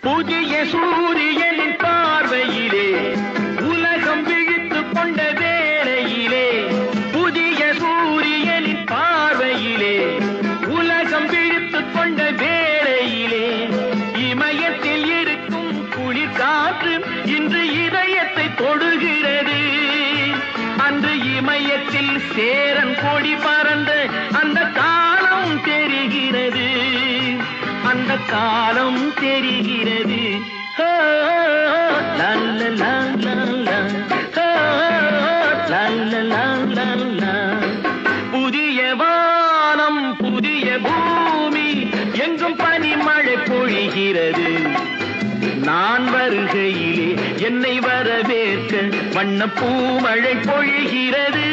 புதிய சூரியனின் பார்வையிலே உலகம் விழித்துக் கொண்ட வேளையிலே, புதிய சூரியனின் பார்வையிலே உலகம் விழித்துக் கொண்ட வேளையிலே, இமயத்தில் இருக்கும் குளிர் காற்று இன்று இதயத்தை தொடுகிறது. அன்று இமயத்தில் சேரன் கொடி பறந்த அந்த காலம் தெரிகிறது, அந்த காலம் தெரிகிறது. புதிய வானம் புதிய பூமி எங்கும் பனிமழை பொழிகிறது. நான் வருகையிலே என்னை வரவேற்க வண்ண பூமழை பொழிகிறது.